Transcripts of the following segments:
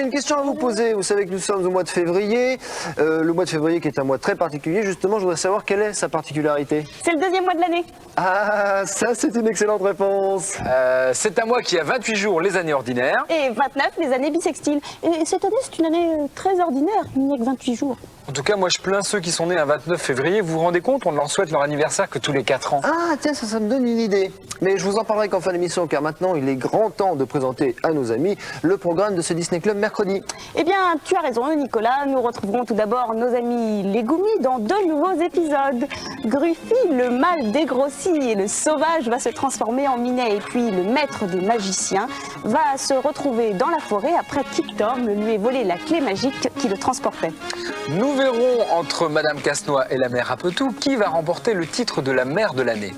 une question à vous poser. Vous savez que nous sommes au mois de février. Le mois de février qui est un mois très particulier. Justement, je voudrais savoir quelle est sa particularité. C'est le deuxième mois de l'année. Ah, ça c'est une excellente réponse. C'est un mois qui a 28 jours, les années ordinaires. Et 29, les années bissextiles. Et cette année, c'est une année très ordinaire. Il n'y a que 28 jours. En tout cas, moi je plains ceux qui sont nés un 29 février. Vous vous rendez compte, on leur souhaite leur anniversaire que tous les 4 ans. Ah, tiens, ça me donne une idée. Mais je vous en parlerai qu'en fin d'émission, car maintenant il est grand temps de présenter à nos amis le programme de ce Disney Club mercredi. Eh bien, tu as raison, Nicolas. Nous retrouverons tout d'abord nos amis les Goomies dans 2 nouveaux épisodes. Gruffy, le mâle dégrossi et le sauvage, va se transformer en Minet. Et puis, le maître des magiciens va se retrouver dans la forêt après qu'Ictorm lui ait volé la clé magique qui le transportait. Nous verrons entre Madame Casse-Noix et la mère Apetou qui va remporter le titre de la mère de l'année.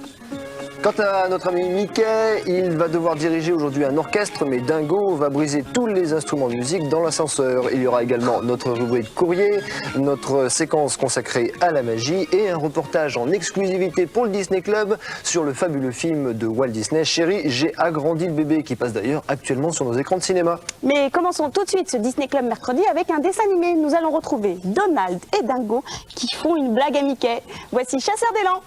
Quant à notre ami Mickey, il va devoir diriger aujourd'hui un orchestre, mais Dingo va briser tous les instruments de musique dans l'ascenseur. Il y aura également notre rubrique courrier, notre séquence consacrée à la magie et un reportage en exclusivité pour le Disney Club sur le fabuleux film de Walt Disney, Chérie, j'ai agrandi le bébé, qui passe d'ailleurs actuellement sur nos écrans de cinéma. Mais commençons tout de suite ce Disney Club mercredi avec un dessin animé. Nous allons retrouver Donald et Dingo qui font une blague à Mickey. Voici Chasseur d'élan.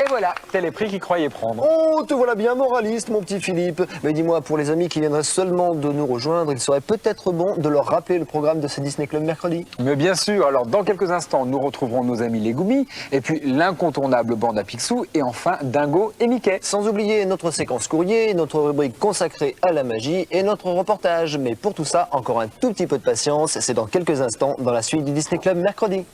Voilà, tel est pris qu'ils croyaient prendre. Oh, te voilà bien moraliste, mon petit Philippe. Mais dis-moi, pour les amis qui viendraient seulement de nous rejoindre, il serait peut-être bon de leur rappeler le programme de ce Disney Club mercredi. Mais bien sûr, alors dans quelques instants, nous retrouverons nos amis les Goomies, et puis l'incontournable bande à Picsou, et enfin Dingo et Mickey. Sans oublier notre séquence courrier, notre rubrique consacrée à la magie et notre reportage. Mais pour tout ça, encore un tout petit peu de patience, c'est dans quelques instants dans la suite du Disney Club mercredi.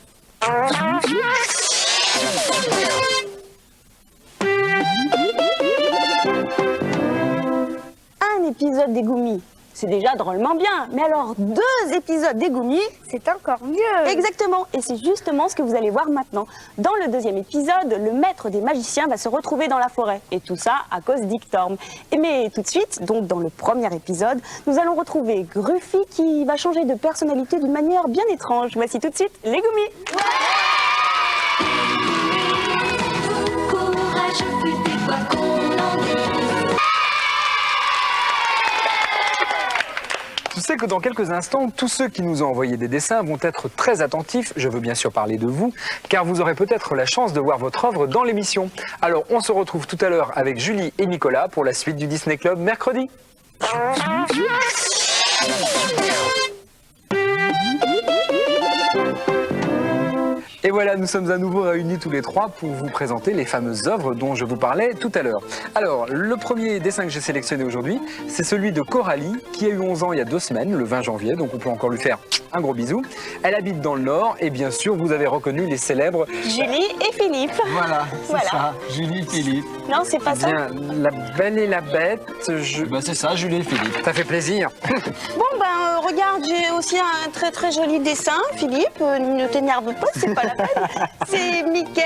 Un épisode des Goomies, c'est déjà drôlement bien. Mais alors, 2 épisodes des Goomies, c'est encore mieux. Exactement. Et c'est justement ce que vous allez voir maintenant. Dans le 2e épisode, le maître des magiciens va se retrouver dans la forêt. Et tout ça à cause d'Ictorm. Mais tout de suite, donc dans le 1er épisode, nous allons retrouver Gruffy qui va changer de personnalité d'une manière bien étrange. Voici tout de suite les Goomies. Courage, fais quoi qu'on en dise. Tu sais que dans quelques instants, tous ceux qui nous ont envoyé des dessins vont être très attentifs, je veux bien sûr parler de vous, car vous aurez peut-être la chance de voir votre œuvre dans l'émission. Alors on se retrouve tout à l'heure avec Julie et Nicolas pour la suite du Disney Club mercredi. Et voilà, nous sommes à nouveau réunis tous les 3 pour vous présenter les fameuses œuvres dont je vous parlais tout à l'heure. Alors, le premier dessin que j'ai sélectionné aujourd'hui, c'est celui de Coralie, qui a eu 11 ans il y a 2 semaines, le 20 janvier, donc on peut encore lui faire un gros bisou. Elle habite dans le Nord, et bien sûr, vous avez reconnu les célèbres... Julie et Philippe. Voilà, c'est Voilà. ça, Julie et Philippe. Non, c'est pas ça. Bien, La Belle et la Bête, Bah c'est ça, Julie et Philippe. ça fait plaisir. Bon, regarde, j'ai aussi un très très joli dessin, Philippe. Ne t'énerve pas, c'est pas la peine. C'est Mickey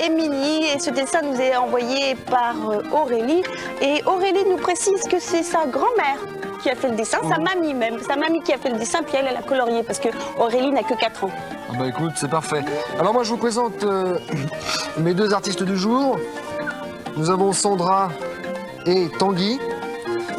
et Minnie. Et ce dessin nous est envoyé par Aurélie. Et Aurélie nous précise que c'est sa grand-mère qui a fait le dessin, sa mamie même. Sa mamie qui a fait le dessin, puis elle a colorié parce que Aurélie n'a que 4 ans. Ah bah écoute, c'est parfait. Alors moi je vous présente mes 2 artistes du jour. Nous avons Sandra et Tanguy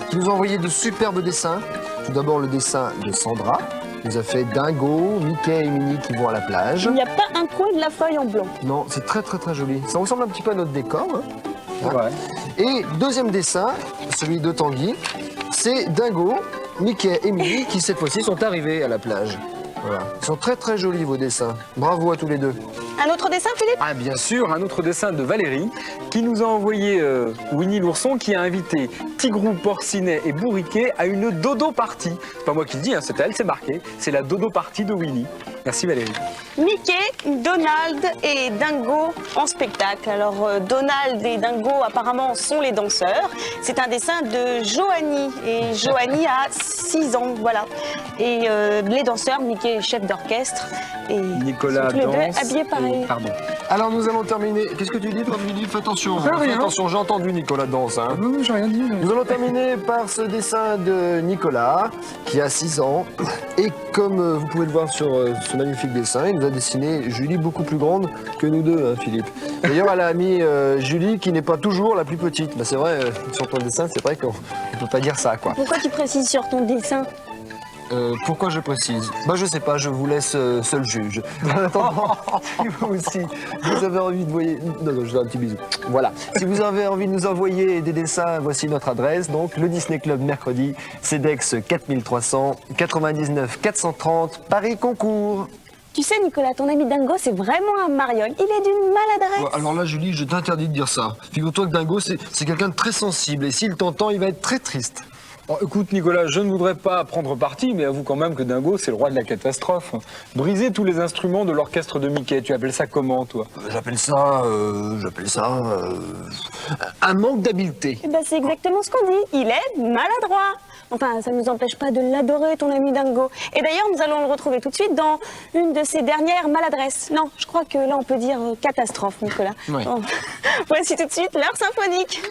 qui nous ont envoyé de superbes dessins. Tout d'abord le dessin de Sandra. Il nous a fait Dingo, Mickey et Minnie qui vont à la plage. Il n'y a pas un coin de la feuille en blanc. Non, c'est très très très joli. Ça ressemble un petit peu à notre décor. Hein. Ouais. Et deuxième dessin, celui de Tanguy, c'est Dingo, Mickey et Minnie qui cette fois-ci sont arrivés à la plage. Voilà. Ils sont très très jolis vos dessins. Bravo à tous les 2. Un autre dessin, Philippe? Ah bien sûr, un autre dessin de Valérie qui nous a envoyé Winnie l'ourson qui a invité Tigrou, Porcinet et Bourriquet à une dodo party. C'est pas moi qui le dis, hein, c'est elle, c'est marqué. C'est la dodo party de Winnie. Merci Valérie. Mickey, Donald et Dingo en spectacle. Alors Donald et Dingo apparemment sont les danseurs. C'est un dessin de Joanie et Joanie a 6 ans, voilà. Et les danseurs, Mickey est chef d'orchestre et Nicolas sont tous les danse. deux habillés pareil. Pardon. Alors nous allons terminer. Qu'est-ce que tu dis toi Philippe? Fais attention. Fais rien. Fais attention, j'ai entendu Nicolas danse. Hein. Non, j'ai rien dit. Nous allons terminer par ce dessin de Nicolas qui a 6 ans et comme vous pouvez le voir sur ce magnifique dessin, il nous a dessiné Julie beaucoup plus grande que nous deux, hein, Philippe. D'ailleurs, elle a mis Julie qui n'est pas toujours la plus petite. Bah, c'est vrai, sur ton dessin, c'est vrai qu'on ne peut pas dire ça, quoi. Pourquoi tu précises sur ton dessin? Pourquoi je précise? Bah je sais pas, je vous laisse seul juge. En attendant, si vous aussi, vous avez envie de voyer... Non, je vous fais un petit bisou. Voilà. Si vous avez envie de nous envoyer des dessins, voici notre adresse. Donc le Disney Club mercredi, CEDEX 4300 99 430 Paris Concours. Tu sais, Nicolas, ton ami Dingo, c'est vraiment un mariole. Il est d'une maladresse. Ouais, alors là, Julie, je t'interdis de dire ça. Figure-toi que Dingo, c'est quelqu'un de très sensible. Et s'il t'entend, il va être très triste. Oh, écoute Nicolas, je ne voudrais pas prendre parti, mais avoue quand même que Dingo, c'est le roi de la catastrophe. Briser tous les instruments de l'orchestre de Mickey, tu appelles ça comment, toi? J'appelle ça un manque d'habileté. Eh ben, c'est exactement ce qu'on dit. Il est maladroit. Enfin, ça ne nous empêche pas de l'adorer, ton ami Dingo. Et d'ailleurs, nous allons le retrouver tout de suite dans une de ses dernières maladresses. Non, je crois que là, on peut dire catastrophe, Nicolas. Ouais. Bon. Voici tout de suite l'heure symphonique.